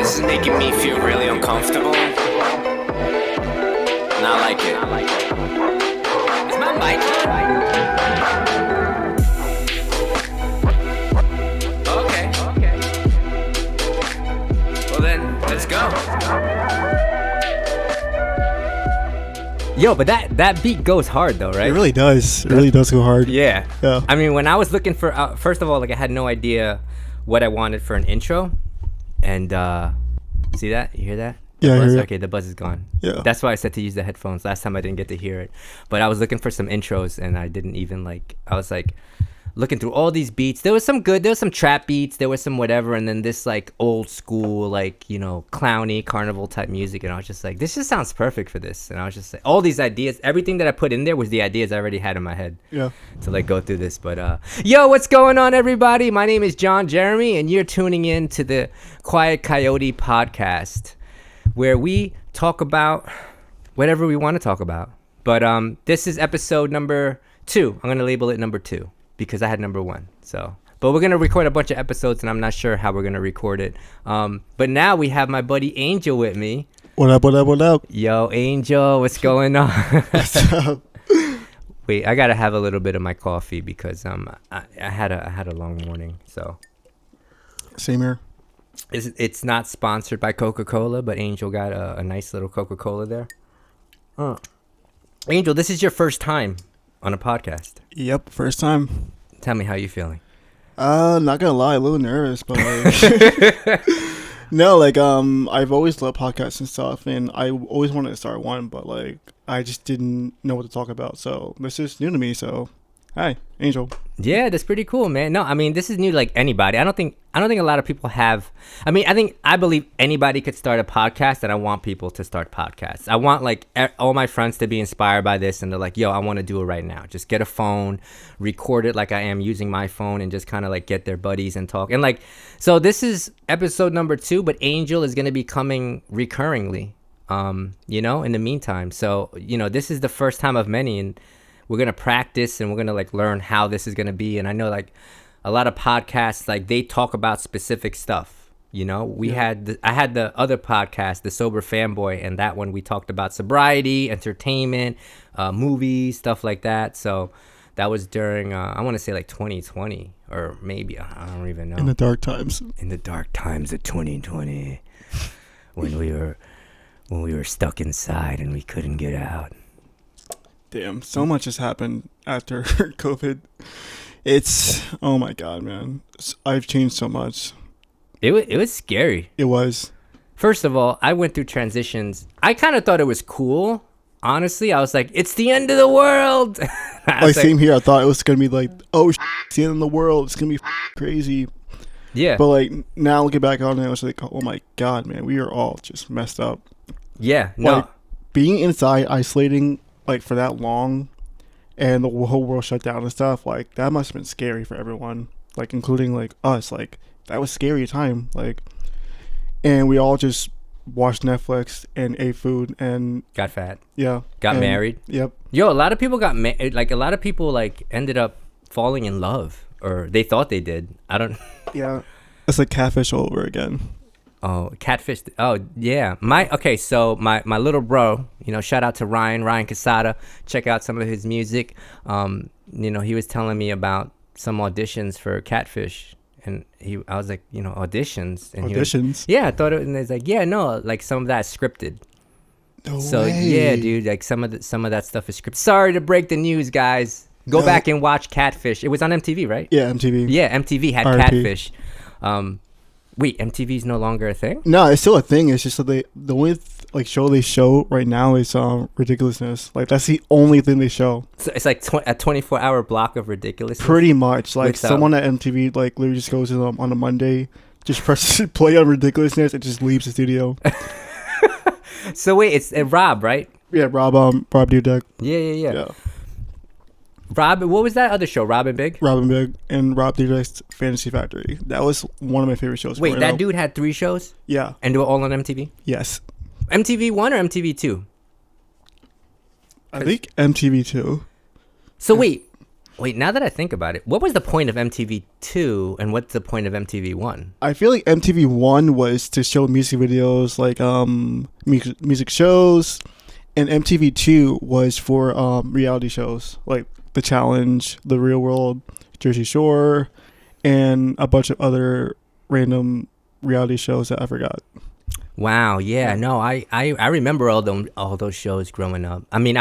This is making me feel really uncomfortable. Not like it. Is my mic on? Okay. Well then, let's go. Yo, but that beat goes hard though, right? It really does. It really does go hard. Yeah. Yeah. I mean, when I was looking for, first of all, like I had no idea what I wanted for an intro, and see that? You hear that? The Yeah, I buzz? hear it. Okay, the buzz is gone. Yeah. That's why I said to use the headphones. Last time I didn't get to hear it, but I was looking for some intros, and I didn't even I was like looking through all these beats. There was some trap beats, there was some whatever, and then this like old school, like, you know, clowny carnival type music, and I was just like, this just sounds perfect for this. And I was just like, all these ideas, everything that I put in there was the ideas I already had in my head. Yeah. To like go through this. But yo, what's going on, everybody? My name is John Jeremy, and you're tuning in to the Quiet Coyote podcast, where we talk about whatever we want to talk about. But this is episode number 2. I'm gonna label it number 2 because I had number 1. So, but we're gonna record a bunch of episodes, and I'm not sure how we're gonna record it. But now we have my buddy Angel with me. What up? What up? What up? Yo, Angel, what's going on? What's up? Wait, I gotta have a little bit of my coffee because I had a long morning. So Same here. it's not sponsored by Coca-Cola, but Angel got a nice little Coca-Cola there. Angel, this is your first time on a podcast. Yep, first time. Tell me how you feeling. Not gonna lie, a little nervous, but like, no, like, I've always loved podcasts and stuff, and I always wanted to start one, but like, I just didn't know what to talk about, so this is new to me. So, hi, Angel. Yeah, that's pretty cool, man. No, I mean, this is new to like anybody. I don't think a lot of people have. I mean, I believe anybody could start a podcast, and I want people to start podcasts. I want like all my friends to be inspired by this, and they're like, yo, I want to do it right now. Just get a phone, record it like I am using my phone, and just kind of like get their buddies and talk. And like, so this is episode number 2, but Angel is going to be coming recurringly, you know, in the meantime. So, you know, this is the first time of many, and we're going to practice, and we're going to like learn how this is going to be. And I know like a lot of podcasts, like they talk about specific stuff, you know. I had the other podcast, The Sober Fanboy, and that one we talked about sobriety, entertainment, movies, stuff like that. So that was during, I want to say like 2020, or maybe, I don't even know. In the dark times. In the dark times of 2020, when we were stuck inside and we couldn't get out. Damn, so much has happened after COVID. It's, oh my God, man. I've changed so much. It was scary. It was. First of all, I went through transitions. I kind of thought it was cool. Honestly, I was like, it's the end of the world. Like, same here. I thought it was going to be like, oh, it's the end of the world. It's going to be crazy. Yeah. But like, now looking back on it, I was like, oh my God, man. We are all just messed up. Yeah. No. Like, being inside, isolating, like, for that long, and the whole world shut down and stuff, like, that must have been scary for everyone, like, including like us. Like, that was scary time, like, and we all just watched Netflix and ate food and Got fat. got Married. Yep. Yo, a lot of people got like a lot of people like ended up falling in love, or they thought they did. I don't. Yeah. It's like catfish all over again. Oh, catfish. Oh, yeah. So my little bro, you know, shout out to Ryan Casada. Check out some of his music. You know, he was telling me about some auditions for Catfish. And I was like, you know, auditions. And Auditions? Yeah, I thought it, and it's like, yeah, no, like some of that's scripted. No So way. yeah, dude, like some of that stuff is scripted. Sorry to break the news, guys. Go back and watch Catfish. It was on MTV, right? Yeah, MTV. Yeah, MTV had RIP. Catfish. Wait, MTV's no longer a thing? No, it's still a thing. It's just that the only like show they show right now is Ridiculousness. Like, that's the only thing they show. So it's like a 24-hour block of ridiculousness. Pretty much. Like, What's someone at MTV like literally just goes to them on a Monday, just presses play on Ridiculousness, and just leaves the studio. So wait, it's Rob, right? Yeah, Rob Dudek. Yeah. Rob, what was that other show? Rob and Big? Rob and Big and Rob Dudek's Fantasy Factory. That was one of my favorite shows. Wait, that dude had 3 shows? Yeah. And they were all on MTV? Yes. MTV 1 or MTV 2? I think MTV 2. So wait, Wait, now that I think about it, what was the point of MTV2 and what's the point of MTV1? I feel like MTV One was to show music videos, like music shows, and MTV Two was for reality shows like The Challenge, The Real World, Jersey Shore, and a bunch of other random reality shows that I forgot. Wow, yeah, no, I remember all those shows growing up. I mean,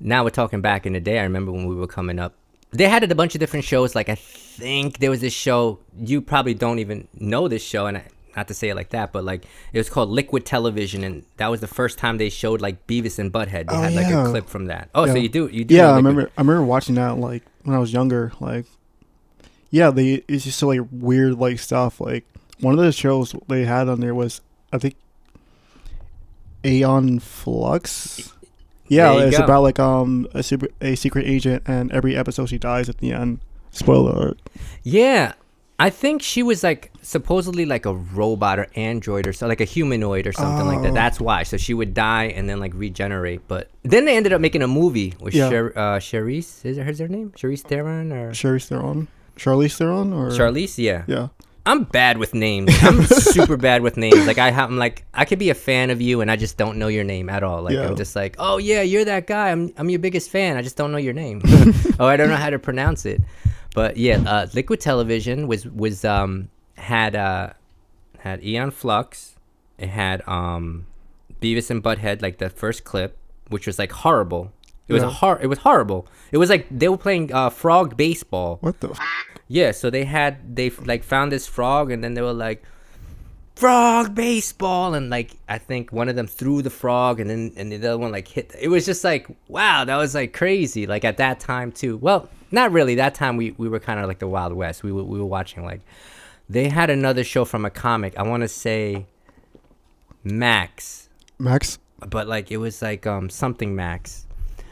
now we're talking back in the day. I remember when we were coming up. They had a bunch of different shows. Like I think there was this show. You probably don't even know this show, and not to say it like that, but like it was called Liquid Television, and that was the first time they showed like Beavis and Butthead. They had like a clip from that. Oh, yeah. so you do. Yeah, know I remember watching that like when I was younger. Like, yeah, it's just so like weird like stuff. Like one of the shows they had on there was, I think, Aeon Flux. Yeah, it's about like a secret agent, and every episode she dies at the end. Spoiler alert. Yeah, I think she was like supposedly like a robot or android or so, like a humanoid or something like that. That's why. So she would die and then like regenerate. But then they ended up making a movie with Charlize. Is her name? Charlize Theron or Charlize Theron? Charlize Theron or Charlize? Yeah. Yeah. I'm bad with names. I'm super bad with names. Like I'm like I could be a fan of you and I just don't know your name at all. Like I'm just like, oh yeah, you're that guy. I'm your biggest fan. I just don't know your name. Oh, I don't know how to pronounce it. But yeah, Liquid Television was had Aeon Flux. It had Beavis and Butthead, like the first clip, which was like horrible. It was it was horrible. It was like they were playing frog baseball. What the? Yeah, so they like found this frog, and then they were like, frog baseball, and like I think one of them threw the frog, and the other one like hit. It was just like, wow, that was like crazy. Like at that time too. Well, not really. That time we were kind of like the Wild West. We were watching like, they had another show from a comic. I want to say Max, but like it was like something Max.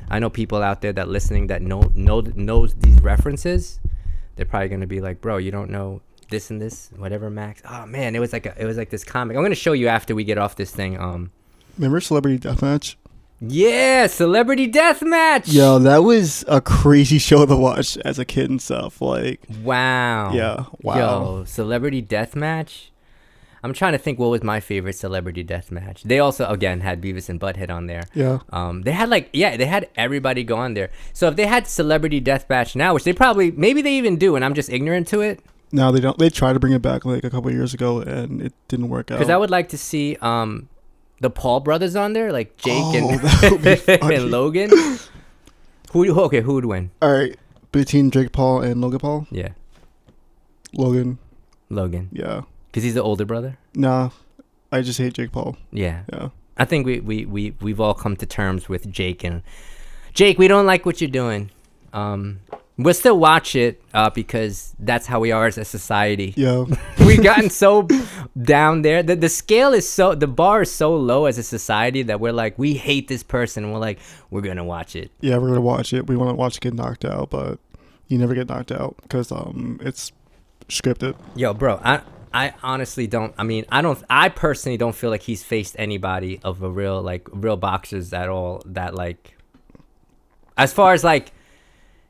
I know people out there that listening that knows these references. They're probably gonna be like, bro, you don't know this and this, whatever, Max. Oh man, it was like this comic. I'm gonna show you after we get off this thing. Remember Celebrity Deathmatch? Yeah, Celebrity Deathmatch. Yo, that was a crazy show to watch as a kid and stuff. Like, wow. Yeah, wow. Yo, Celebrity Deathmatch. I'm trying to think what was my favorite Celebrity Deathmatch. They also again had Beavis and Butthead on there. Yeah. They had everybody go on there. So if they had Celebrity Deathmatch now, which maybe they even do, and I'm just ignorant to it. No, they don't. They tried to bring it back like a couple of years ago, and it didnn't work out. Because I would like to see the Paul brothers on there, like Jake and Logan. Who would win? All right, between Jake Paul and Logan Paul. Yeah. Logan. Yeah. Because he's the older brother? Nah, I just hate Jake Paul. Yeah. Yeah. I think we've all come to terms with Jake. And Jake, we don't like what you're doing. We'll still watch it because that's how we are as a society. Yeah. We've gotten so down there. The scale is the bar is so low as a society that we're like, we hate this person. And we're like, we're going to watch it. Yeah, we're going to watch it. We want to watch it get knocked out, but you never get knocked out because it's scripted. Yo, bro, I honestly don't. I mean, I personally don't feel like he's faced anybody of a real boxers at all that like, as far as like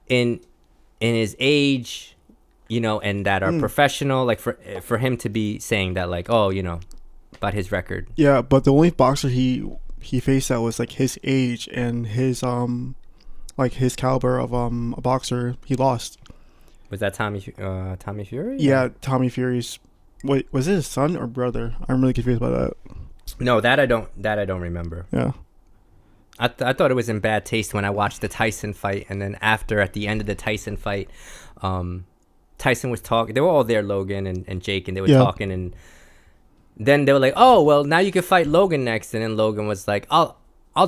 in his age, you know, and that are professional, like for him to be saying that like, oh, you know, about his record. Yeah, but the only boxer he faced that was like his age and his like his caliber of a boxer, he lost. Was that Tommy Fury? Yeah, Tommy Fury's. Wait, was it his son or brother? I'm really confused about that. No, that I don't remember. Yeah. I thought it was in bad taste when I watched the Tyson fight, and then at the end of the Tyson fight, Tyson was talking. They were all there, Logan and Jake, and they were talking, and then they were like, "Oh, well, now you can fight Logan next." And then Logan was like, "I'll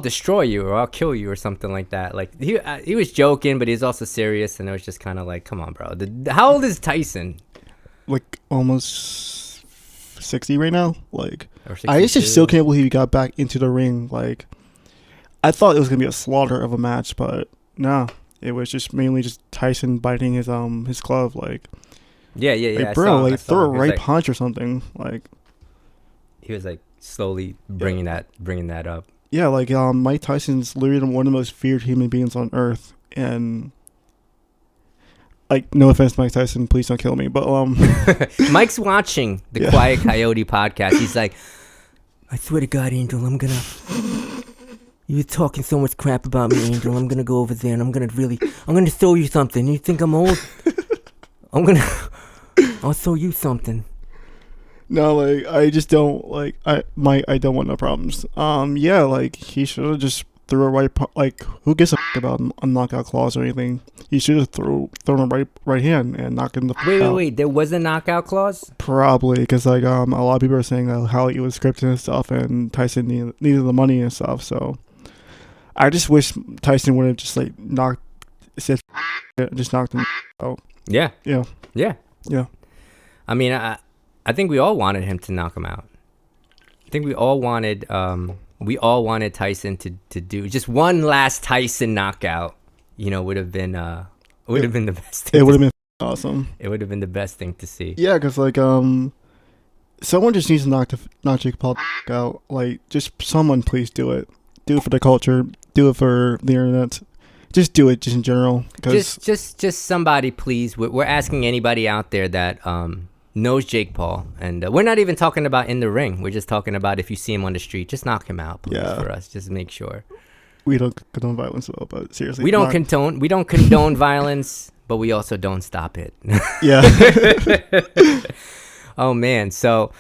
destroy you, or I'll kill you, or something like that." Like he was joking, but he was also serious, and it was just kind of like, "Come on, bro. How old is Tyson?" Like almost 60 right now. Like I 62. just still can't believe he got back into the ring. Like I thought it was gonna be a slaughter of a match, but no, it was just mainly just Tyson biting his glove. Like yeah, like, bro, like throw a right punch or something. Like he was like slowly bringing that up. Yeah, like Mike Tyson's literally one of the most feared human beings on earth, and like, no offense, Mike Tyson, please don't kill me, but Mike's watching the Yeah. Quiet Coyote podcast. He's like, I swear to God, Angel, you're talking so much crap about me, Angel. I'm gonna go over there and I'm gonna show you something. You think I'm old? I'll show you something. no, like, I just don't like I don't want no problems. Yeah, like, he should have just threw a like, who gives a about a knockout clause or anything? He should have thrown a right hand and knocked him the out. Wait. There was a knockout clause? Probably, because like a lot of people are saying how he was scripted and stuff, and Tyson needed the money and stuff. So I just wish Tyson would have just like just knocked him out. Yeah. Yeah. Yeah. Yeah. I mean, I think we all wanted him to knock him out. I think we all wanted Tyson to do just one last Tyson knockout. You know, would have been the best thing. It would have been awesome. It would have been the best thing to see. Yeah, because like someone just needs to knock Jake Paul out. Like, just someone, please do it. Do it for the culture. Do it for the internet. Just do it, just in general. Just somebody, please. We're asking anybody out there that knows Jake Paul, and we're not even talking about in the ring. We're just talking about if you see him on the street, just knock him out, please, for us. Just make sure. We don't condone violence, though, but seriously, we don't condone violence, but we also don't stop it. Yeah. Oh man, so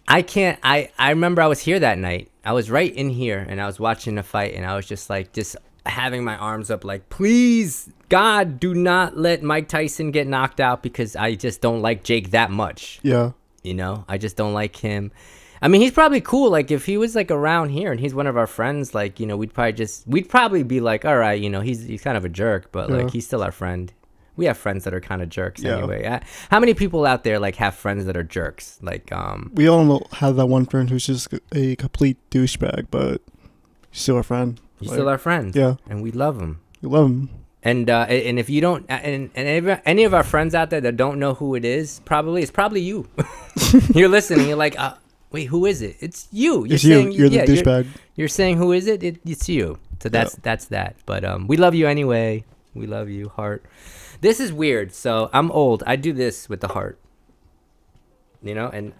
I remember I was here that night. I was right in here, and I was watching the fight, and I was just having my arms up, like, please, God, do not let Mike Tyson get knocked out, because I just don't like Jake that much. Yeah. You know, I just don't like him. I mean, he's probably cool. Like, if he was like around here and he's one of our friends, like, you know, we'd probably be like, all right, you know, he's kind of a jerk, but like, he's still our friend. We have friends that are kind of jerks anyway. How many people out there like have friends that are jerks? Like, we all have that one friend who's just a complete douchebag, but he's still our friend. He's still our friend. Yeah. And we love him. We love him. And if you don't, and any of our friends out there that don't know who it is, it's probably you. You're listening. You're like, wait, who is it? It's you. It's you. You're the douchebag. You're saying, who is it? It's you. So that's that. But we love you anyway. We love you, heart. This is weird. So I'm old. I do this with the heart. You know, and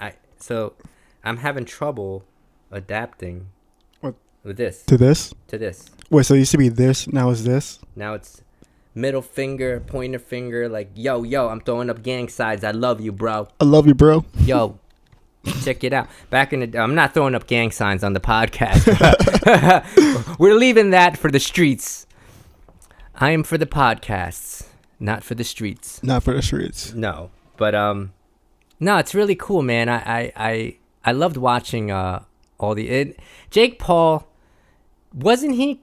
I'm having trouble adapting. What? With this. To this? To this. Wait, so it used to be this, now it's this? Now it's middle finger, pointer finger, like, yo, I'm throwing up gang signs. I love you, bro. I love you, bro. Yo, check it out. I'm not throwing up gang signs on the podcast. We're leaving that for the streets. I am for the podcasts, not for the streets. Not for the streets. No, but no, it's really cool, man. I loved watching Jake Paul. Wasn't he?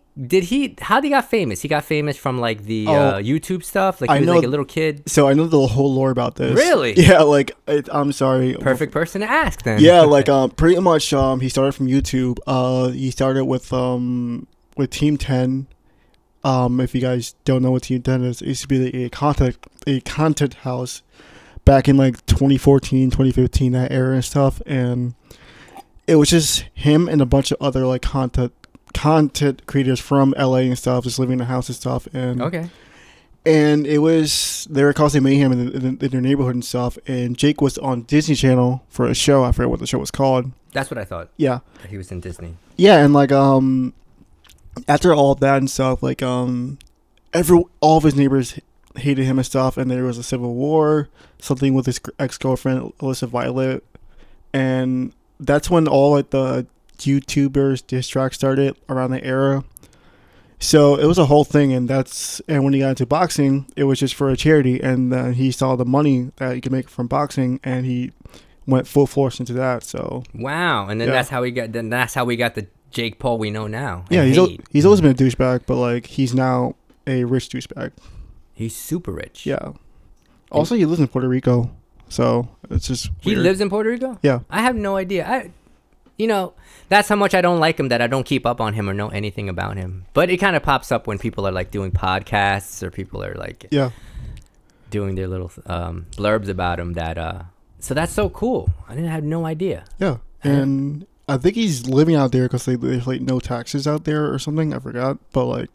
How did he got famous? He got famous from like the YouTube stuff. Like, he was like a little kid. So I know the whole lore about this. Really? Yeah. Like, I'm sorry. Perfect person to ask then. Yeah. Like, pretty much. He started from YouTube. He started with Team 10. If you guys don't know what Team 10 is, it used to be a content house back in like 2014, 2015, that era and stuff. And it was just him and a bunch of other like content creators from LA and stuff, just living in the house and stuff. And and they were causing mayhem in their neighborhood and stuff. And Jake was on Disney Channel for a show. I forget what the show was called. That's what I thought. Yeah, that he was in Disney. Yeah, and like after all of that and stuff, like all of his neighbors hated him and stuff, and there was a civil war, something with his ex-girlfriend Alyssa Violet, and that's when all like the YouTubers diss tracks started around the era. So it was a whole thing, and when he got into boxing, it was just for a charity, and he saw the money that he could make from boxing, and he went full force into that. So wow, and then that's how we got the Jake Paul we know now. Yeah, he's always been a douchebag, but like he's now a rich douchebag. He's super rich. Yeah. Also, he lives in Puerto Rico, so it's just weird. He lives in Puerto Rico? Yeah. I have no idea. That's how much I don't like him, that I don't keep up on him or know anything about him. But it kind of pops up when people are like doing podcasts, or people are like doing their little blurbs about him. So that's so cool. I didn't have no idea. Yeah, and I think he's living out there because there's like no taxes out there or something. I forgot, but like,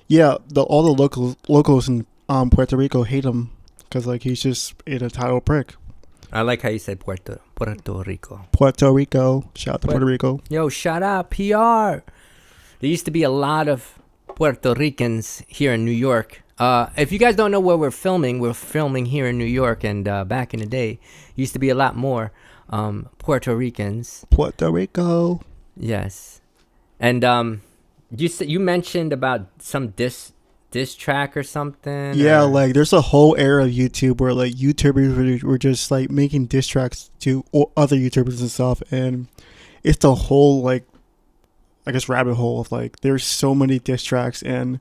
yeah, all the locals in Puerto Rico hate him because like he's just a title prick. I like how you said Puerto Rico. Puerto Rico, shout out to Puerto Rico. Yo, shout out PR. There used to be a lot of Puerto Ricans here in New York. If you guys don't know where we're filming here in New York, and back in the day, used to be a lot more Puerto Ricans. Puerto Rico. Yes, and you mentioned about some diss track or something. Yeah, or... like there's a whole era of YouTube where like YouTubers were just like making diss tracks to other YouTubers and stuff, and it's the whole like I guess rabbit hole of like there's so many diss tracks, and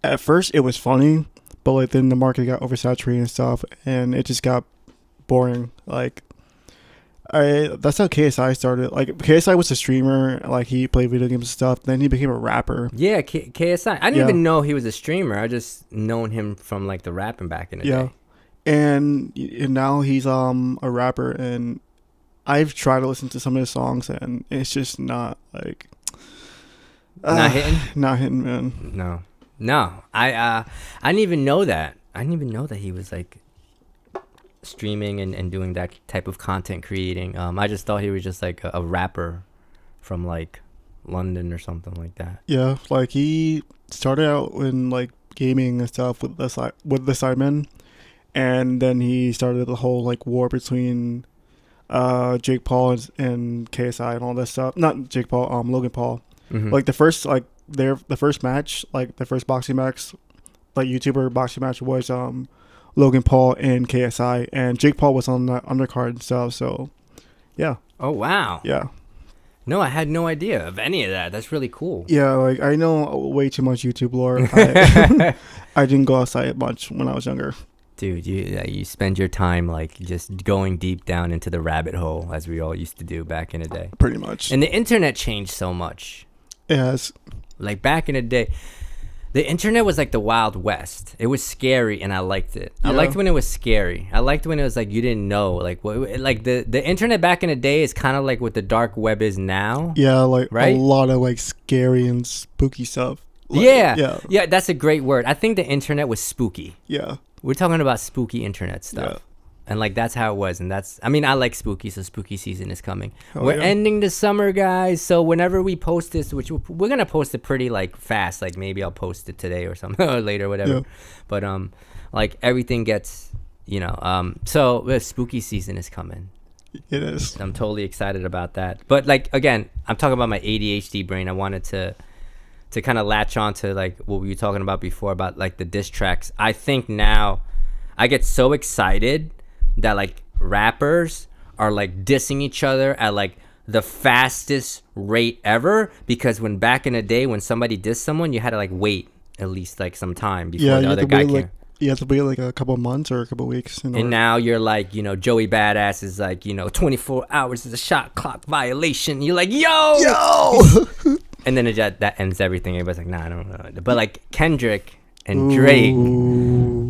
at first it was funny, but like then the market got oversaturated and stuff, and it just got boring. Like that's how KSI started. Like KSI was a streamer, like he played video games and stuff. Then he became a rapper. Yeah, KSI. I didn't even know he was a streamer. I just known him from like the rapping back in the day. And now he's a rapper, and I've tried to listen to some of his songs, and it's just not like not hitting. Not hitting, man. No. I didn't even know that. I didn't even know that he was like streaming and doing that type of content creating. I just thought he was just like a rapper from like London or something like that. Yeah, like he started out in like gaming and stuff with the Sidemen, and then he started the whole like war between Jake Paul and KSI and all that stuff. Not Jake Paul, Logan Paul. Mm-hmm. Like the first match, like the first boxing match, like YouTuber boxing match was Logan Paul and KSI, and Jake Paul was on the undercard and stuff. So, yeah. Oh wow. Yeah. No, I had no idea of any of that. That's really cool. Yeah, like I know way too much YouTube lore. I didn't go outside much when I was younger. Dude, you spend your time like just going deep down into the rabbit hole, as we all used to do back in the day. Pretty much. And the internet changed so much. It has. Like back in the day, the internet was like the Wild West. It was scary, and I liked it. Yeah. I liked when it was scary. I liked when it was like you didn't know. Like like the internet back in the day is kind of like what the dark web is now. Yeah, like right? A lot of like scary and spooky stuff. Like, yeah. That's a great word. I think the internet was spooky. Yeah. We're talking about spooky internet stuff. Yeah. And like that's how it was, and I like spooky, so spooky season is coming. We're yeah. ending the summer, guys, so whenever we post this, which we're gonna post it pretty like fast, like maybe I'll post it today or something or later, whatever. Yeah. But like everything gets, so the spooky season is coming. It is. I'm totally excited about that. But like again, I'm talking about my ADHD brain. I wanted to kind of latch on to like what we were talking about before about like the diss tracks. I think now I get so excited that like rappers are like dissing each other at like the fastest rate ever, because when back in the day when somebody dissed someone, you had to like wait at least like some time before the other guy came. You have to wait like a couple of months or a couple of weeks. And now you're like, Joey Badass is like, 24 hours is a shot clock violation. You're like, yo. And then that ends everything. Everybody's like, nah, I don't know. But like Kendrick and Drake.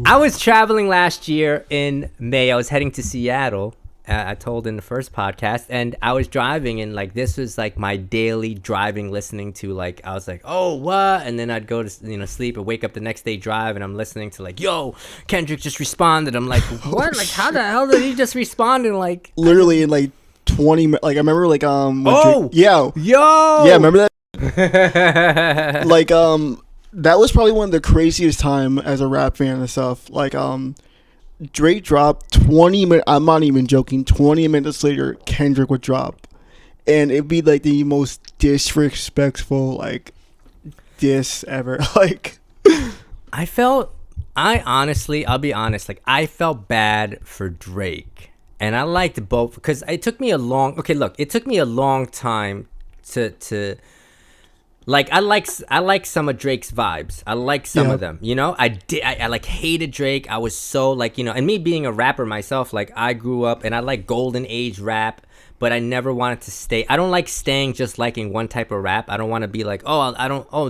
I was traveling last year in May. I was heading to Seattle. I told in the first podcast, and I was driving, and like this was like my daily driving, listening to like I was like, oh what, and then I'd go to sleep and wake up the next day, drive, and I'm listening to like, yo, Kendrick just responded. I'm like, what? Like how the hell did he just respond? And like literally in like 20 minutes. Like I remember like yo, yeah, remember that? Like that was probably one of the craziest time as a rap fan and stuff. Like Drake dropped 20 minutes. I'm not even joking. 20 minutes later, Kendrick would drop, and it'd be like the most disrespectful like diss ever. Like, I'll be honest. Like, I felt bad for Drake, and I liked both because it took me a long. Okay, look, it took me a long time to. Like I like some of Drake's vibes. I like some of them. I like hated Drake. I was so like, and me being a rapper myself, like I grew up and I like golden age rap, but I never wanted to stay. I don't like staying just liking one type of rap. I don't want to be like,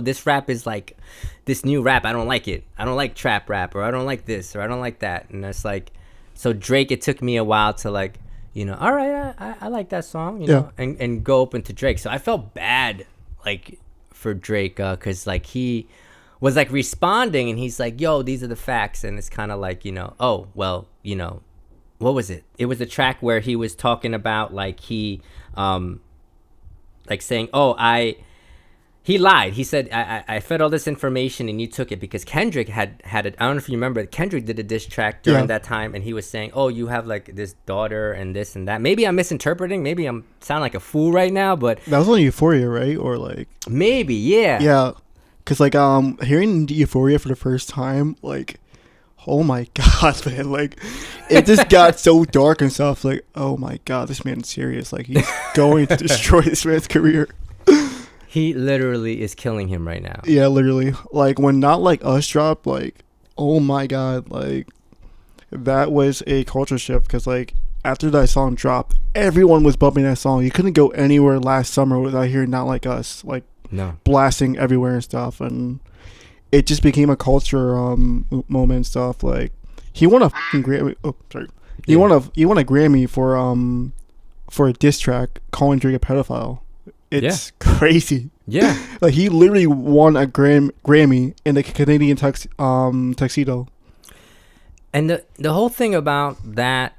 this rap is like this new rap. I don't like it. I don't like trap rap, or I don't like this, or I don't like that. And it's like, so Drake, it took me a while to like, all right, I like that song, know, and go open to Drake. So I felt bad like for Drake, because like he was like responding, and he's like, yo, these are the facts. And it's kind of like, oh, well, what was it? It was a track where he was talking about like like saying, he lied. He said, I fed all this information and you took it, because Kendrick had it. I don't know if you remember, Kendrick did a diss track during that time, and he was saying, oh, you have like this daughter and this and that. Maybe I'm misinterpreting. Maybe I'm sound like a fool right now, but That was on Euphoria, right? Or like maybe, yeah. yeah, because like hearing Euphoria for the first time, like, oh my god, man, like it just got so dark and stuff. Like, oh my god, this man's serious. Like he's going to destroy this man's career. He literally is killing him right now. Yeah, literally. Like when Not Like Us dropped, like, oh my god, like that was a culture shift, because like after that song dropped, everyone was bumping that song. You couldn't go anywhere last summer without hearing Not Like Us, like No. blasting everywhere and stuff, and it just became a culture moment and stuff. Like he won a fucking Grammy. Oh, sorry. He Yeah. won a Grammy for a diss track calling Drake a pedophile. It's crazy. Yeah. Like he literally won a Grammy in the Canadian tuxedo. And the whole thing about that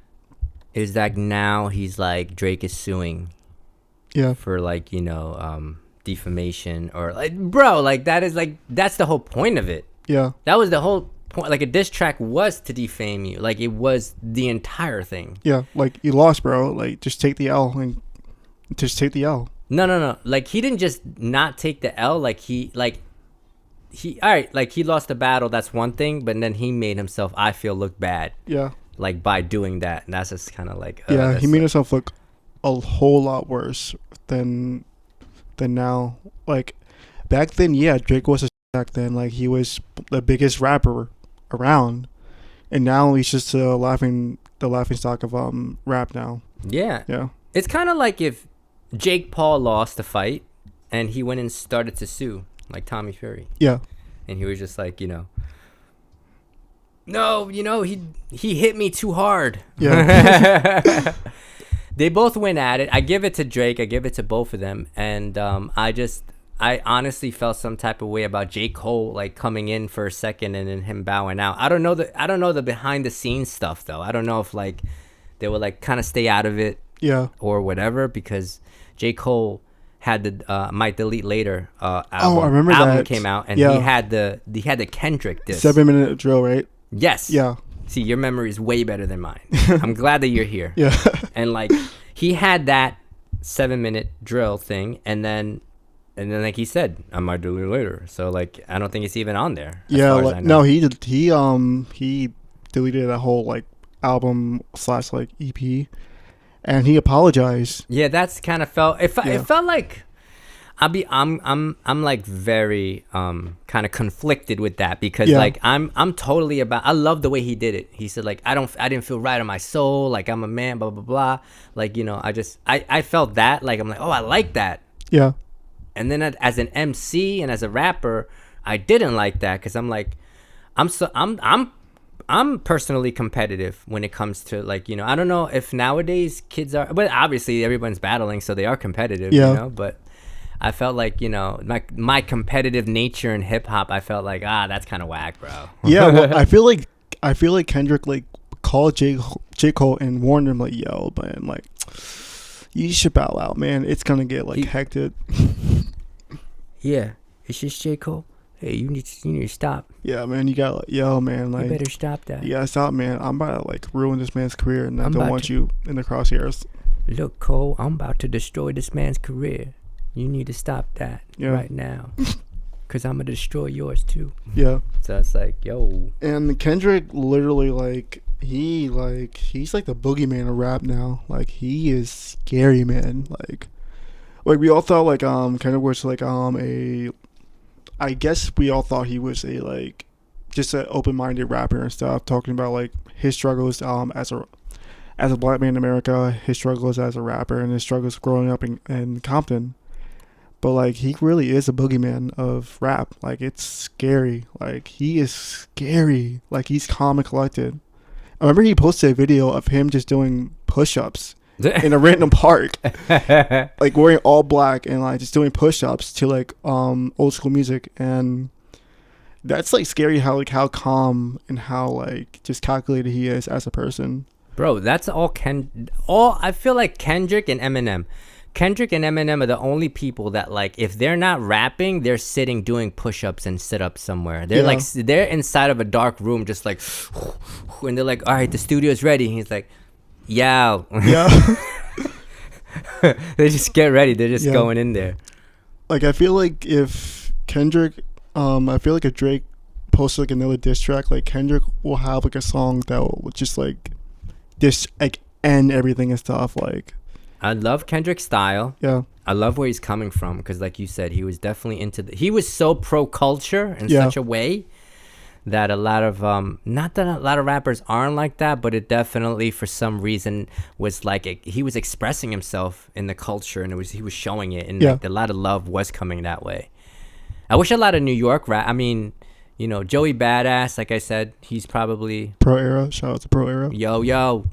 is that now he's like, Drake is suing Yeah. for like, defamation, or like, bro, like that's the whole point of it. Yeah. That was the whole point. Like a diss track was to defame you. Like it was the entire thing. Yeah. Like you lost, bro. Like just take the L and just take the L. No. Like he didn't just not take the L. Like he all right. Like he lost the battle. That's one thing. But then he made himself, I feel, look bad. Yeah. Like by doing that. And that's just kind of like. Yeah. He made himself look a whole lot worse than now. Like back then, yeah, Drake was a back then. Like he was the biggest rapper around, and now he's just the laughing stock of rap now. Yeah. Yeah. It's kind of like if Jake Paul lost the fight and he went and started to sue, like Tommy Fury. Yeah. And he was just like, no, he hit me too hard. Yeah. They both went at it. I give it to Drake. I give it to both of them. And I honestly felt some type of way about J. Cole like coming in for a second and then him bowing out. I don't know the behind the scenes stuff though. I don't know if like they would like kind of stay out of it. Yeah. Or whatever, because J. Cole had the Might Delete Later album. Oh, I remember album that. came out, and Yeah. he had the Kendrick disc. 7-minute drill, right? Yes. Yeah. See, your memory is way better than mine. I'm glad that you're here. Yeah. And like he had that 7-minute drill thing, and then like he said, I might delete later. So like I don't think it's even on there. Yeah. As Like, no, he deleted that whole like album / like EP. And he apologized. Yeah, that's kind of felt. It felt like I'm like very kind of conflicted with that, because like I'm totally about. I love the way he did it. He said like I didn't feel right in my soul. Like I'm a man. Blah blah blah. Like I felt that. Like I'm like, oh, I like that. Yeah. And then as an MC and as a rapper, I didn't like that, because I'm like, I'm personally competitive when it comes to like, I don't know if nowadays kids are, but obviously everyone's battling, so they are competitive, but I felt like, my competitive nature in hip hop, I felt like, that's kind of whack, bro. Yeah. Well, I feel like Kendrick like called J. Cole and warned him like, yo, man, like you should bow out, man. It's going to get like hectic. Yeah. It's just J. Cole. Hey, you need to stop. Yeah, man, you got like, yo, man, like You better stop that. you gotta stop, man. I'm about to like ruin this man's career, and I don't want you in the crosshairs. Look, Cole, I'm about to destroy this man's career. You need to stop that right now, because I'm going to destroy yours too. Yeah. So it's like, yo. And Kendrick literally he's like the boogeyman of rap now. Like he is scary, man. Like we all thought like Kendrick was like I guess we all thought he was a like just an open-minded rapper and stuff, talking about like his struggles as a black man in America, his struggles as a rapper, and his struggles growing up in Compton. But like he really is a boogeyman of rap. Like it's scary. Like he is scary. Like he's calm and collected. I remember he posted a video of him just doing push-ups in a random park, like wearing all black and like just doing push-ups to like old school music, and that's like scary how calm and how like just calculated he is as a person. Bro, that's all I feel like Kendrick and Eminem. Kendrick and Eminem are the only people that, like, if they're not rapping, they're sitting doing push-ups and sit-ups somewhere. They're like, they're inside of a dark room just like, and they're like, all right, the studio's ready. And he's like, yeah. They just get ready. They're just going in there. Like, I feel like if Kendrick, I feel like if Drake posted like another diss track, like Kendrick will have like a song that will just like like end everything and stuff. Like, I love Kendrick's style. Yeah. I love where he's coming from because, like you said, he was definitely he was so pro culture in such a way that a lot of not that a lot of rappers aren't like that, but it definitely for some reason was like he was expressing himself in the culture, and he was showing it, and like, a lot of love was coming that way. I wish a lot of New York rap. I mean, you know, Joey Badass, like I said, he's probably Pro Era. Shout out to Pro Era. Yo.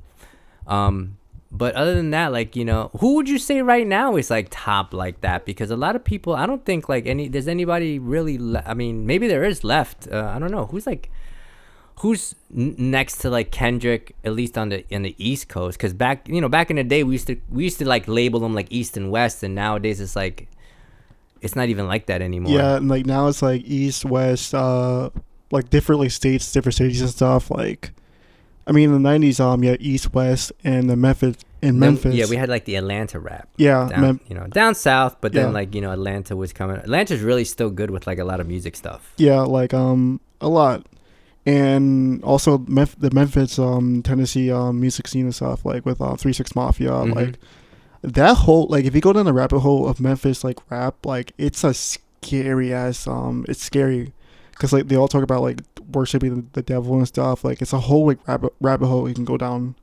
But other than that, like, you know, who would you say right now is like top like that? Because a lot of people, I don't think like there's anybody really. I mean, maybe there is left. I don't know who's next to like Kendrick, at least in the East Coast. Because back in the day, we used to like label them like East and West, and nowadays it's like it's not even like that anymore. Yeah, and like now it's like East, West, like different like states, different cities and stuff. Like, I mean, in the 90s, East, West, and the Memphis. Yeah, we had like the Atlanta rap. Yeah, down south, but then like, Atlanta was coming. Atlanta's really still good with like a lot of music stuff. Yeah, like a lot, and also the Memphis, Tennessee, music scene and stuff, like with 3 6 Mafia, like that whole, like if you go down the rabbit hole of Memphis like rap, like it's a scary ass, it's scary. Because like they all talk about like worshiping the devil and stuff. Like it's a whole like rabbit hole you can go down,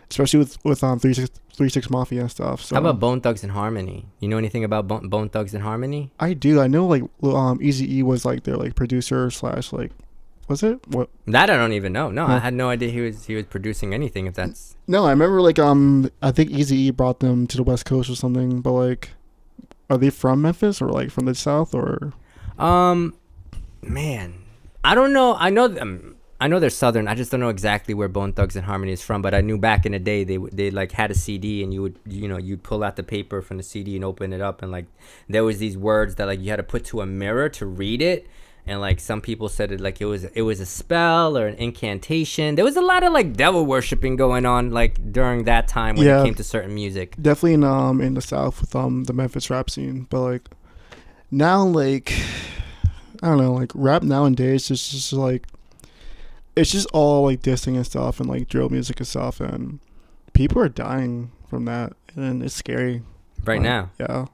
especially with 3 6 Mafia and stuff. So how about Bone Thugs and Harmony? You know anything about Bone Thugs and Harmony? I do. I know like Eazy-E was like their like producer / like, was it what? That I don't even know. No, I had no idea he was producing anything. If that's no, I remember like I think Eazy-E brought them to the West Coast or something. But like, are they from Memphis or like from the South or? Man, I don't know. I know they're Southern. I just don't know exactly where Bone Thugs and Harmony is from. But I knew back in the day they like had a CD, and you'd pull out the paper from the CD and open it up, and like there was these words that like you had to put to a mirror to read it, and like some people said it like it was a spell or an incantation. There was a lot of like devil worshiping going on like during that time when it came to certain music. Definitely in the South with the Memphis rap scene, but like now like. I don't know, like rap nowadays is just like it's just all like dissing and stuff and like drill music and stuff, and people are dying from that, and it's scary right now. Yeah,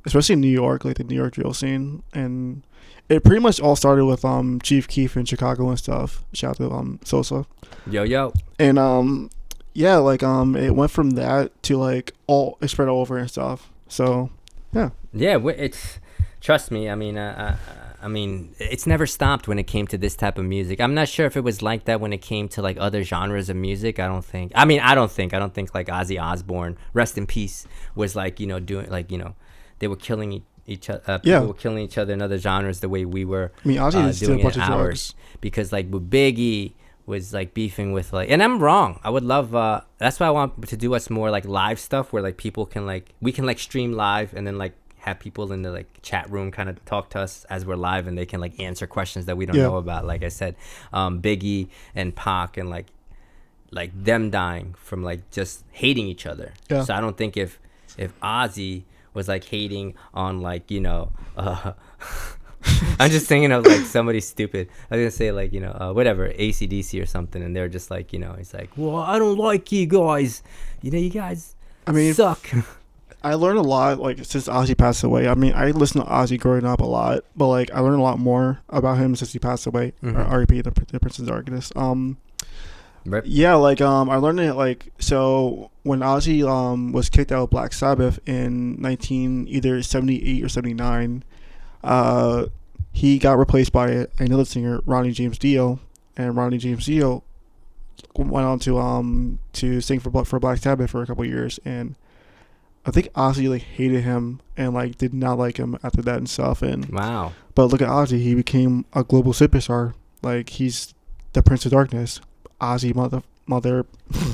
especially in New York, like the New York drill scene, and it pretty much all started with Chief Keef in Chicago and stuff. Shout out to Sosa. Yo. And it went from that to like it spread all over and stuff. So yeah, it's trust me. I mean, it's never stopped when it came to this type of music. I'm not sure if it was like that when it came to like other genres of music. I don't think like Ozzy Osbourne, rest in peace, was like, doing like, they were killing each other. People were killing each other in other genres the way we were. I mean, Ozzy doing it in ours. Because like with Biggie was like beefing with like, and I'm wrong. I would love, that's why I want to do us more like live stuff where like people can like, we can like stream live and then like, have people in the like chat room kind of talk to us as we're live, and they can like answer questions that we don't know about. Like I said, Biggie and Pac and like them dying from like just hating each other. So I don't think if Ozzy was like hating on like I'm just thinking of like somebody stupid. I was gonna say like whatever AC/DC or something, and they're just like he's like, well, I don't like you guys. You guys suck. I learned a lot, like, since Ozzy passed away. I mean, I listened to Ozzy growing up a lot, but, like, I learned a lot more about him since he passed away. R.I.P. the Prince of Darkness. Yeah, like, I learned it, like, so when Ozzy was kicked out of Black Sabbath in either 78 or 79, he got replaced by another singer, Ronnie James Dio, and Ronnie James Dio went on to sing for Black Sabbath for a couple of years, and I think Ozzy like hated him and like did not like him after that and stuff. And Wow. but look at Ozzy, he became a global superstar. Like he's the Prince of Darkness. Ozzy mother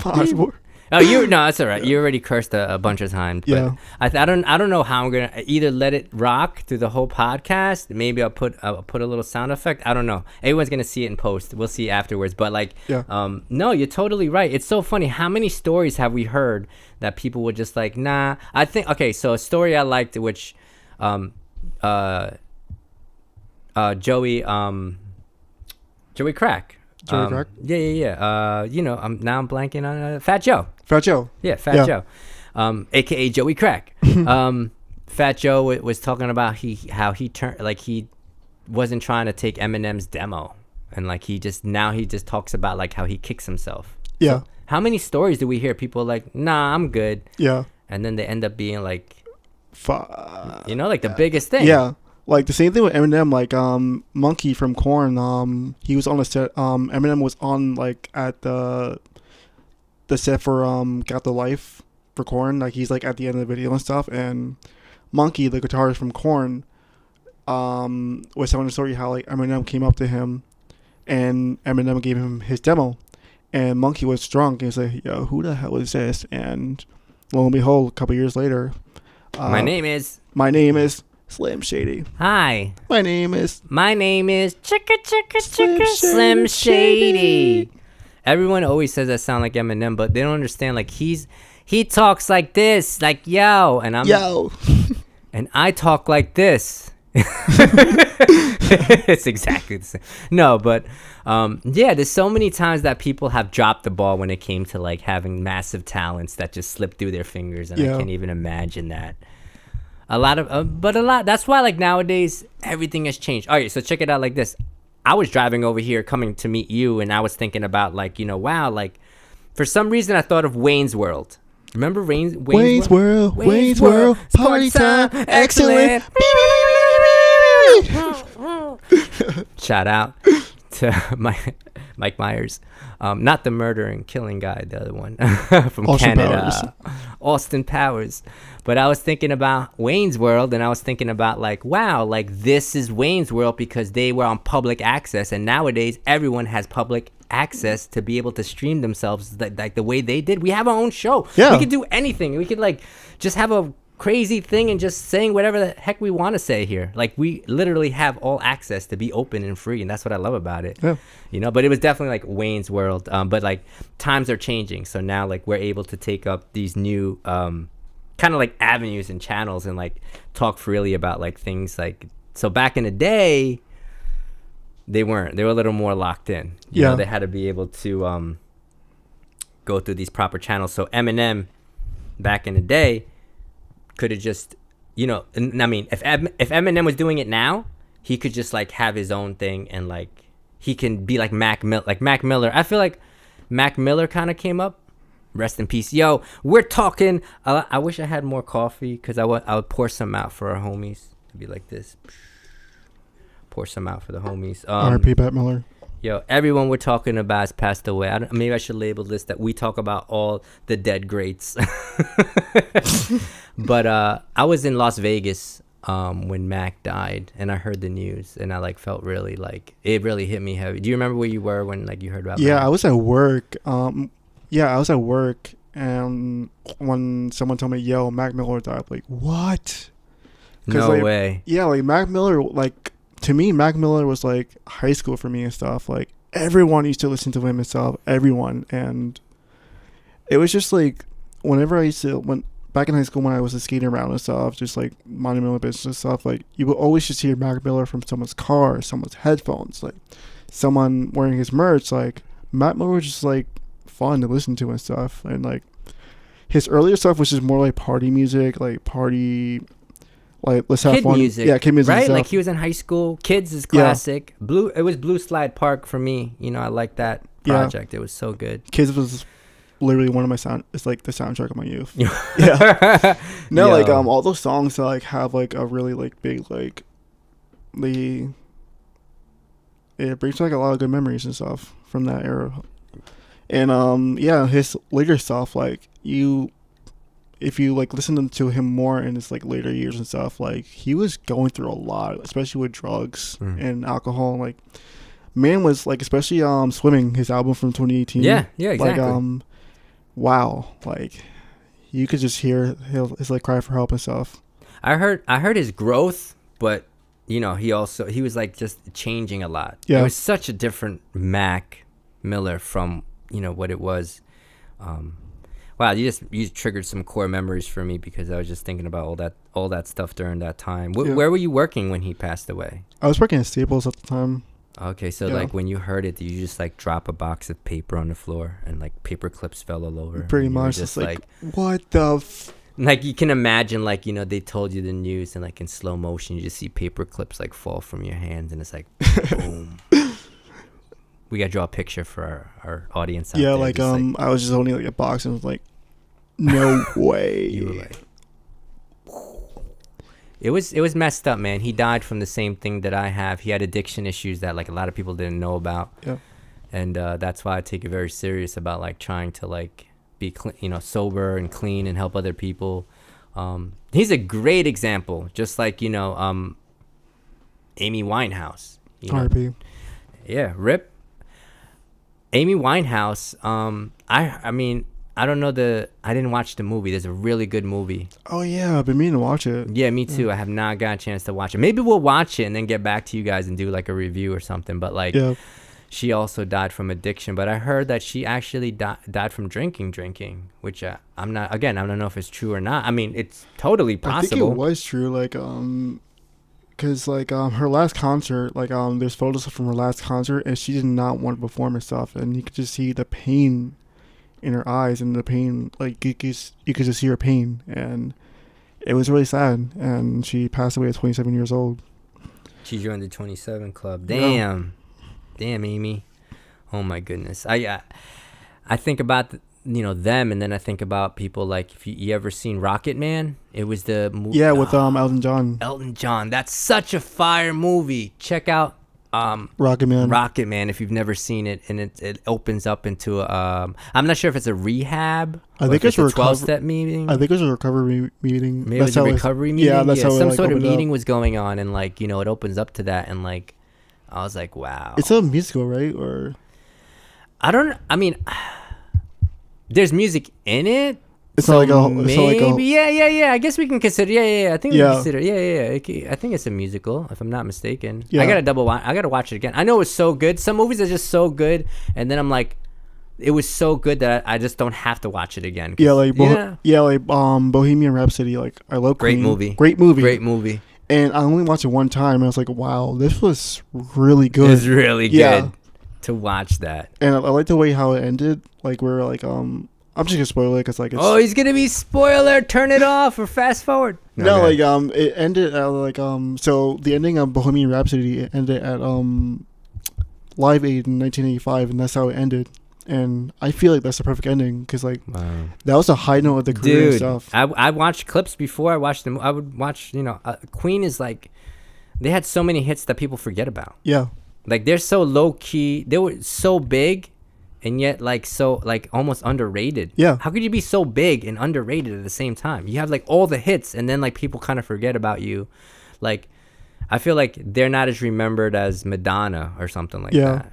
Osbourne. Oh, no, that's all right. You already cursed a bunch of times. But Yeah. I don't know how I'm gonna either let it rock through the whole podcast. Maybe I'll put a little sound effect. I don't know. Everyone's gonna see it in post. We'll see afterwards. But like, Yeah. no, you're totally right. It's so funny. How many stories have we heard that people were just like, nah? I think okay. So a story I liked, which, Joey Crack. Joey Crack? Yeah. I'm blanking on Fat Joe. Fat Joe. Yeah, Fat Joe, aka Joey Crack. Fat Joe was talking about how he turned, like he wasn't trying to take Eminem's demo, and like he just talks about like how he kicks himself. Yeah. So how many stories do we hear people like, nah, I'm good, Yeah. and then they end up being like, Fuck. like the biggest thing. Yeah. Like the same thing with Eminem, like Monkey from Korn, he was on the set. Eminem was on like at the set for Got the Life for Korn. Like he's like at the end of the video and stuff. And Monkey, the guitarist from Korn, was telling the story how like Eminem came up to him, and Eminem gave him his demo, and Monkey was drunk. And he's like, "Yo, who the hell is this?" And lo and behold, a couple years later, My name is Slim Shady. Hi. My name is Chicka Slim Shady. Everyone always says I sound like Eminem, but they don't understand. Like he talks like this, like yo, and I'm Yo. and I talk like this. It's exactly the same. No, but there's so many times that people have dropped the ball when it came to like having massive talents that just slip through their fingers, and I can't even imagine that. That's why like nowadays everything has changed. All right, so check it out like this. I was driving over here coming to meet you, and I was thinking about like, wow, like for some reason I thought of Wayne's World. Remember Wayne's World? Wayne's World, party time, excellent. Shout out to Mike Myers. Not the murder and killing guy, the other one from Austin Canada. Austin Powers. But I was thinking about Wayne's World, and I was thinking about like, wow, like this is Wayne's World because they were on public access, and nowadays everyone has public access to be able to stream themselves like the way they did. We have our own show. Yeah. We could do anything. We could like just have a crazy thing and just saying whatever the heck we want to say here. Like we literally have all access to be open and free, and that's what I love about it. Yeah. But it was definitely like Wayne's World. But like times are changing, so now like we're able to take up these new kind of like avenues and channels and like talk freely about like things like. So back in the day, they weren't. They were a little more locked in. You know, they had to be able to go through these proper channels. So Eminem, back in the day, could have just, I mean, if Eminem was doing it now, he could just like have his own thing, and like he can be like Mac Miller. I feel like Mac Miller kind of came up. Rest in peace. Yo, we're talking. I wish I had more coffee because I would pour some out for our homies. It'd be like this. Pour some out for the homies. R.I.P. Pat Miller. Yo, everyone we're talking about has passed away. Maybe I should label this that we talk about all the dead greats. But I was in Las Vegas when Mac died, and I heard the news, and I like felt really like it really hit me heavy. Do you remember where you were when like you heard about? Yeah, Mac? I was at work. I was at work, and when someone told me, "Yo, Mac Miller died," like what? No like, way. Yeah, like Mac Miller, like to me, Mac Miller was like high school for me and stuff. Like everyone used to listen to him and stuff. Everyone, and it was just like whenever I used to back in high school when I was skating around and stuff, just like minding my own business and stuff. Like you would always just hear Mac Miller from someone's car, someone's headphones, like someone wearing his merch. Like Mac Miller was just like fun to listen to and stuff. And like his earlier stuff was just more like party music, like let's have Kid fun music, yeah, kid music, right? stuff. Like he was in high school. Kids is classic. It was Blue Slide Park for me. I like that project. It was so good. Kids was literally one of my it's like the soundtrack of my youth. Yeah. No, Yo. like all those songs that like have like a really like big like it brings like a lot of good memories and stuff from that era. And his later stuff, like if you like listen to him more in his like later years and stuff, like he was going through a lot, especially with drugs and alcohol. Like, man was like, especially Swimming, his album from 2018. Yeah, exactly. Like wow, like you could just hear his like cry for help and stuff. I heard his growth, but you know, he was like just changing a lot. Yeah. It was such a different Mac Miller from, you know, what it was. Wow, you triggered some core memories for me, because I was just thinking about all that stuff during that time. Where were you working when he passed away? I was working at Staples at the time. Okay, so like when you heard it, did you just like drop a box of paper on the floor and like paper clips fell all over? Pretty much. Just like what the like you can imagine, like, you know, they told you the news and like in slow motion you just see paper clips like fall from your hands and it's like boom. We gotta draw a picture for our audience out yeah, there. like I was just holding like a box and was like, no way. You were like, it was messed up, man. He died from the same thing that I have. He had addiction issues that like a lot of people didn't know about. Yeah. And that's why I take it very serious about like trying to like be sober and clean and help other people. He's a great example, just like, you know, Amy Winehouse. You know? R.I.P. Yeah, rip. Amy Winehouse. I mean, I don't know I didn't watch the movie. There's a really good movie. Oh yeah, I've been meaning to watch it. Yeah, me too. I have not got a chance to watch it. Maybe we'll watch it and then get back to you guys and do like a review or something. But like, she also died from addiction. But I heard that she actually died from drinking, which I'm not. Again, I don't know if it's true or not. I mean, it's totally possible. I think it was true. Like, cause like her last concert, like there's photos from her last concert, and she did not want to perform and stuff, and you could just see the pain in her eyes, and the pain, like you could just see her pain, and it was really sad. And she passed away at 27 years old. She joined the 27 club. Damn, Amy. Oh my goodness. I think about them, and then I think about people like, if you ever seen Rocket Man, it was the movie. Yeah, with Elton John. Elton John. That's such a fire movie. Check out Rocket Man if you've never seen it, and it opens up into I'm not sure if it's a rehab. I think it's a 12-step meeting. I think it was a recovery meeting. Maybe it was a recovery meeting. Yeah, that's how some it, sort of meeting up. was going on, and like, you know, it opens up to that, and like I was like, wow. It's a musical, right? Or I mean, there's music in it. It's so not like a maybe. Yeah. I guess we can consider. Yeah. I think we Yeah. can consider. Yeah. I think it's a musical, if I'm not mistaken. Yeah. I gotta watch it again. I know it was so good. Some movies are just so good, and then I'm like, it was so good that I just don't have to watch it again. Yeah, like Bohemian Rhapsody. Like, I love Great Queen. movie. Great movie. And I only watched it one time, and I was like, wow, this was really good. It's really good. Yeah. To watch that. And I like the way how it ended. Like, we're like, I'm just gonna spoil it, because like it's, he's gonna be spoiler. Turn it off or fast forward. No, like it ended at like so the ending of Bohemian Rhapsody ended at Live Aid in 1985, and that's how it ended. And I feel like that's the perfect ending, because like that was a high note of the career and stuff. I watched clips before I watched them. I would watch, Queen is like, they had so many hits that people forget about. Yeah. Like, they're so low key. They were so big, and yet like so like almost underrated. Yeah. How could you be so big and underrated at the same time? You have like all the hits, and then like people kind of forget about you. Like, I feel like they're not as remembered as Madonna or something like that.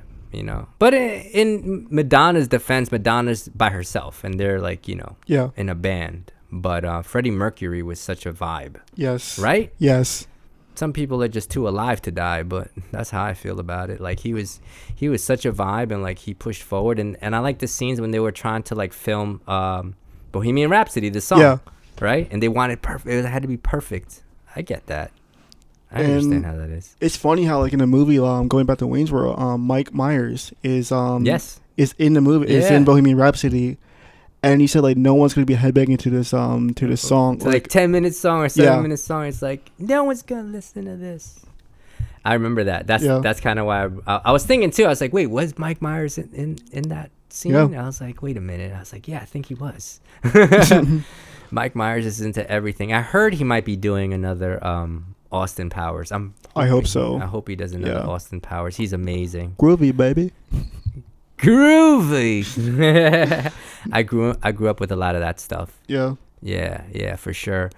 But in Madonna's defense, Madonna's by herself, and they're like, in a band. But Freddie Mercury was such a vibe. Yes. Right? Yes. Some people are just too alive to die, but that's how I feel about it. Like, he was such a vibe, and like he pushed forward, and I like the scenes when they were trying to like film Bohemian Rhapsody, the song. Yeah. Right? And they wanted perfect. It had to be perfect. I get that. I understand how that is. It's funny how, like, in the movie, going back to Wayne's World, Mike Myers is is in the movie, is in Bohemian Rhapsody, and he said like no one's gonna be headbanging to this song. It's like 10-minute song or 7-minute song. It's like no one's gonna listen to this. I remember that. That's kind of why I was thinking too. I was like, wait, was Mike Myers in that scene? Yeah. I was like, wait a minute. I was like, yeah, I think he was. Mike Myers is into everything. I heard he might be doing another Austin Powers. I hope so. I hope he does another Austin Powers. He's amazing. Groovy, baby. Groovy. I grew up with a lot of that stuff. Yeah. Yeah, for sure.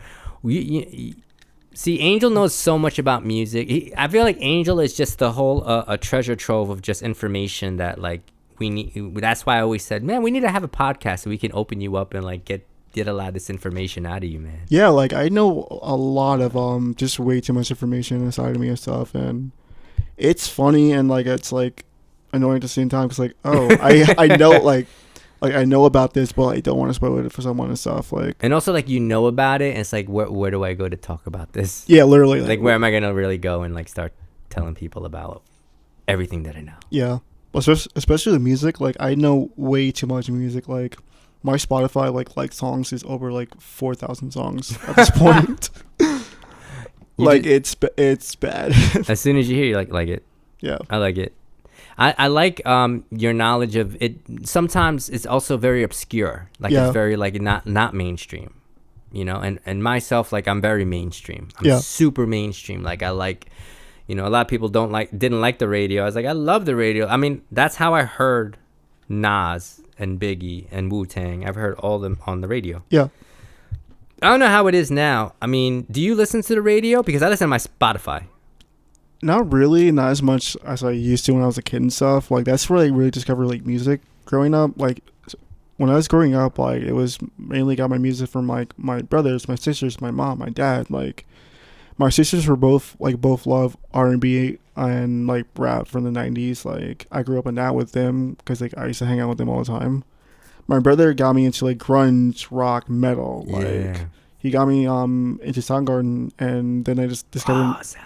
See, Angel knows so much about music. I feel like Angel is just the whole a treasure trove of just information that like we need. That's why I always said, man, we need to have a podcast so we can open you up and like get a lot of this information out of you, man. Yeah, like I know a lot of just way too much information inside of me and stuff, and it's funny and like it's like annoying at the same time because like I know like I know about this, but I don't want to spoil it for someone and stuff. Like, And also like you know about it, and it's like where do I go to talk about this? yeah, literally. Like where am I gonna really go and like start telling people about everything that I know? Yeah, especially the music. Like I know way too much music. Like my Spotify like songs is over like 4,000 songs at this point. Like it's bad. As soon as you hear, you like it. Yeah, I like it. I like your knowledge of it. Sometimes it's also very obscure. Like Yeah. it's very like not mainstream, you know. And myself, like I'm very mainstream. I'm super mainstream. Like I like, you know, a lot of people didn't like the radio. I was like, I love the radio. I mean, that's how I heard Nas and Biggie and Wu-Tang. I've heard all of them on the radio. yeah. I don't know how it is now. I mean, do you listen to the radio? Because I listen to my Spotify. Not really, not as much as I used to when I was a kid and stuff. Like that's where I really discovered like music growing up. Like when I was growing up, like it was mainly got my music from like my brothers, my sisters, my mom, my dad. Like my sisters were both love R&B and like rap from the 90s. Like I grew up in that with them because like I used to hang out with them all the time. My brother got me into like grunge, rock, metal. Like he got me into Soundgarden, and then I just discovered Soundgarden.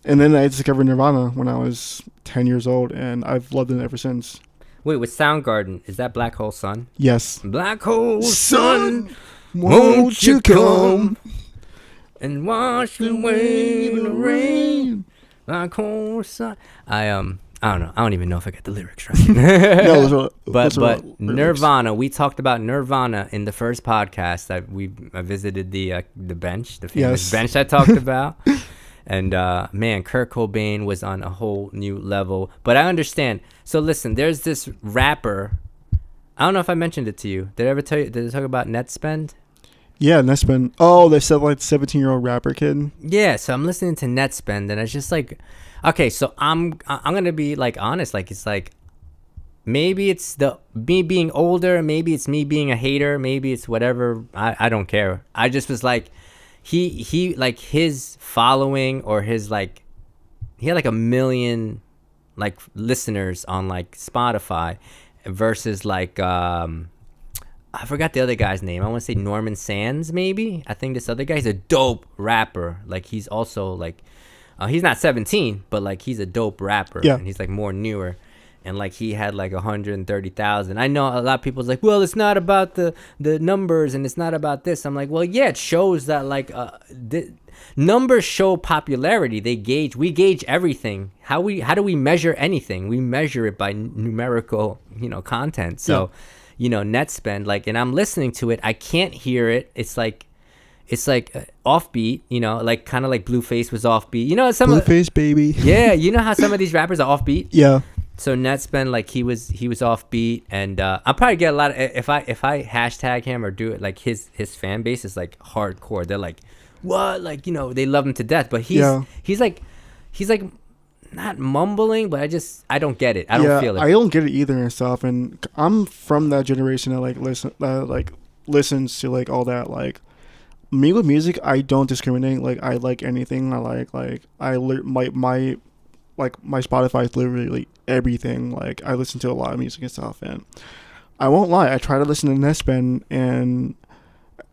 And then I discovered Nirvana when I was 10 years old, and I've loved it ever since. Wait, with Soundgarden, is that Black Hole Sun? Yes. Black Hole Sun, won't you come and wash away the rain? Black Hole Sun. I don't know. I don't even know if I got the lyrics right. No, but Nirvana. We talked about Nirvana in the first podcast that I visited the bench, the famous bench I talked about. And man, Kurt Cobain was on a whole new level. But I understand. So listen, there's this rapper. I don't know if I mentioned it to you. Did I ever tell you? Did I talk about Netspend? Yeah, Netspend. Oh, they said like 17-year-old rapper kid. Yeah. So I'm listening to Netspend, and it's just like, okay. So I'm gonna be like honest. Like it's like maybe it's me being older. Maybe it's me being a hater. Maybe it's whatever. I don't care. I just was like. He like his following or his like he had like 1 million like listeners on like Spotify versus like I forgot the other guy's name. I want to say Norman Sands maybe. I think this other guy's a dope rapper. Like he's also like he's not 17, but like he's a dope rapper. Yeah. And he's like more newer. And like he had like 130,000. I know a lot of people's like, well, it's not about the numbers and it's not about this. I'm like, well, yeah, it shows that like the numbers show popularity. We gauge everything. How do we measure anything? We measure it by numerical, content. So, Netspend, like, and I'm listening to it. I can't hear it. It's like offbeat, like kind of like Blueface was offbeat. Blueface, baby. Yeah, you know how some of these rappers are offbeat. Yeah. So Netspend, like he was offbeat, and I'll probably get a lot of if I hashtag him or do it, like his fan base is like hardcore. They're like, what, like they love him to death, but he's like not mumbling, but I don't get it. I don't feel it. I don't get it either and stuff. And I'm from that generation that listens to like all that. Like me with music, I don't discriminate. Like I like anything. I like my Spotify is literally everything. Like I listen to a lot of music and stuff, and I won't lie, I try to listen to Netspend, and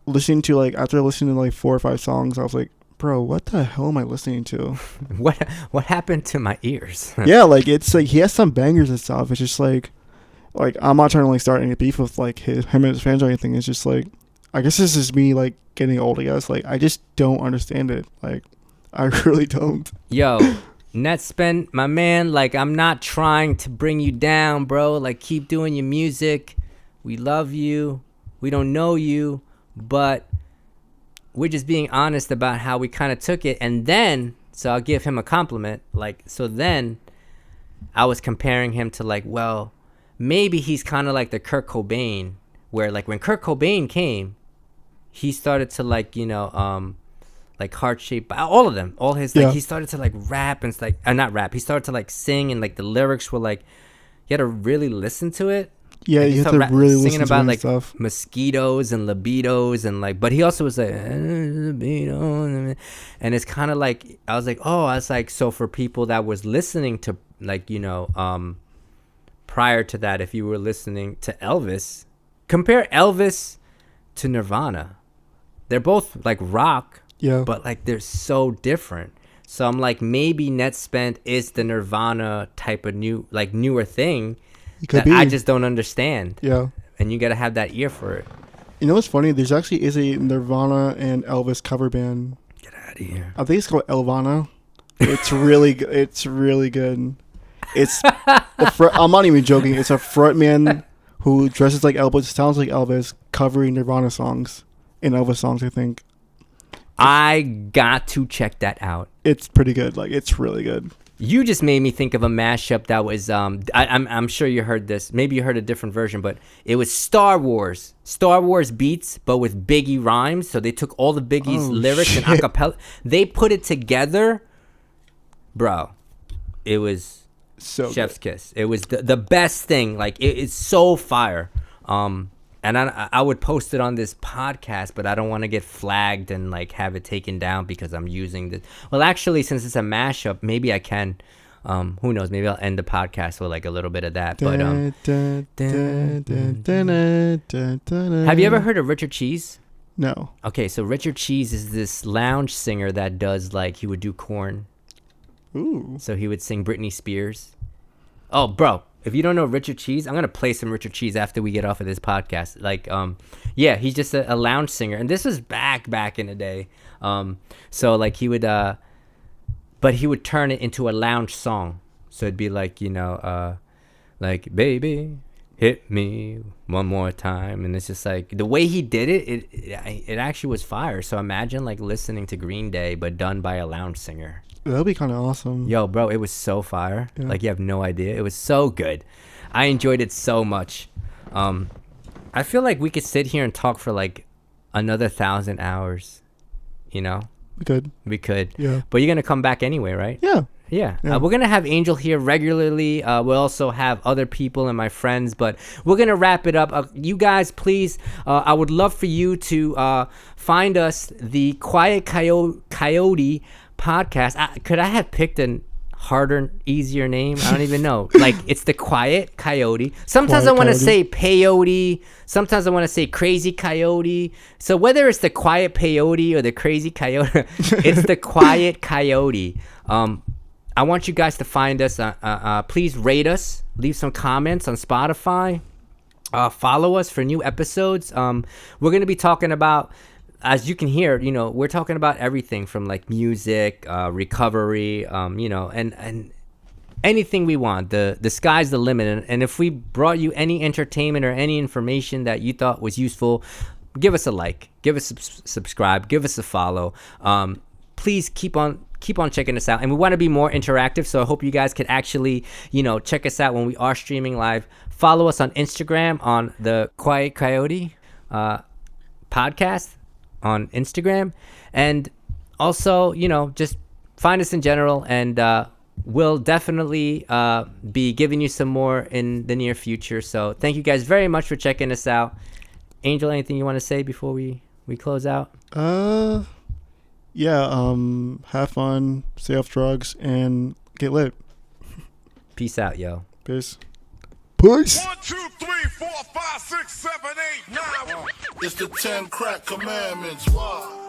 after listening to like 4 or 5 songs, I was like, bro, what the hell am I listening to? what happened to my ears? Yeah, like it's like he has some bangers and stuff. It's just like I'm not trying to like start any beef with like him and his fans or anything. It's just like I guess this is me like getting old. I guess like I just don't understand it. Like I really don't. Yo, Netspend, my man, like I'm not trying to bring you down, bro. Like keep doing your music. We love you. We don't know you, but we're just being honest about how we kind of took it. And then, so I'll give him a compliment. Like, so then I was comparing him to like, well, maybe he's kind of like the Kurt Cobain, where like when Kurt Cobain came, he started to like like Heart Shaped, all of them, all his like he started to like rap and like not rap. He started to like sing and like the lyrics were like you had to really listen to it. Yeah, like, you have to really listen to about it like stuff. mosquitoes and libidos and like, but he also was like libido, and it's kind of like I was like so for people that was listening to like prior to that, if you were listening to Elvis, compare Elvis to Nirvana. They're both like rock, but like they're so different. So I'm like, maybe Net Spent is the Nirvana type of newer thing that I just don't understand. Yeah. And you got to have that ear for it. You know what's funny? There's actually is a Nirvana and Elvis cover band. Get out of here. I think it's called Elvana. It's really good. It's really good. It's I'm not even joking. It's a frontman who dresses like Elvis, sounds like Elvis, covering Nirvana songs and Elvis songs, I think. I got to check that out. It's pretty good. Like, it's really good. You just made me think of a mashup that was I'm sure you heard this. Maybe you heard a different version, but it was Star Wars beats, but with Biggie rhymes. So they took all the Biggie's lyrics and acapella. They put it together, bro. It was so chef's kiss. It was the best thing. Like it's so fire. And I would post it on this podcast, but I don't want to get flagged and like have it taken down because I'm using this. Well, actually, since it's a mashup, maybe I can. Who knows? Maybe I'll end the podcast with like a little bit of that. But have you ever heard of Richard Cheese? No. Okay, so Richard Cheese is this lounge singer that does like he would do Korn. Ooh. So he would sing Britney Spears. Oh, bro. If you don't know Richard Cheese, I'm going to play some Richard Cheese after we get off of this podcast. Like, yeah, he's just a lounge singer. And this was back in the day. So, like, he would, but he would turn it into a lounge song. So it'd be like, like, baby, hit me one more time. And it's just like, the way he did it, it actually was fire. So imagine, like, listening to Green Day, but done by a lounge singer. That'd be kind of awesome. Yo, bro, it was so fire. Yeah. Like, you have no idea. It was so good. I enjoyed it so much. I feel like we could sit here and talk for like another 1,000 hours. You know? We could. Yeah. But you're going to come back anyway, right? Yeah. Yeah. We're going to have Angel here regularly. We'll also have other people and my friends, but we're going to wrap it up. You guys, please, I would love for you to find us, the Quiet Coyote podcast. Could I have picked a harder, easier name? I don't even know. Like, it's the Quiet Coyote. Sometimes I want to say peyote. Sometimes I want to say crazy coyote. So whether it's the Quiet Peyote or the crazy coyote, it's the Quiet Coyote. I want you guys to find us. Please rate us. Leave some comments on Spotify. Follow us for new episodes. We're going to be talking about, as you can hear, we're talking about everything from like music, recovery, and anything we want. The sky's the limit. And if we brought you any entertainment or any information that you thought was useful, give us a like, give us a subscribe, give us a follow. Please keep on checking us out. And we want to be more interactive. So I hope you guys can actually, check us out when we are streaming live. Follow us on Instagram on the Quiet Coyote podcast on Instagram, and also just find us in general, and we'll definitely be giving you some more in the near future. So thank you guys very much for checking us out. Angel, anything you want to say before we close out? Yeah, have fun, stay off drugs, and get lit. Peace out, yo. Peace. 1, 2, 3, 4, 5, 6, 7, 8, 9. It's the 10 crack commandments. Why?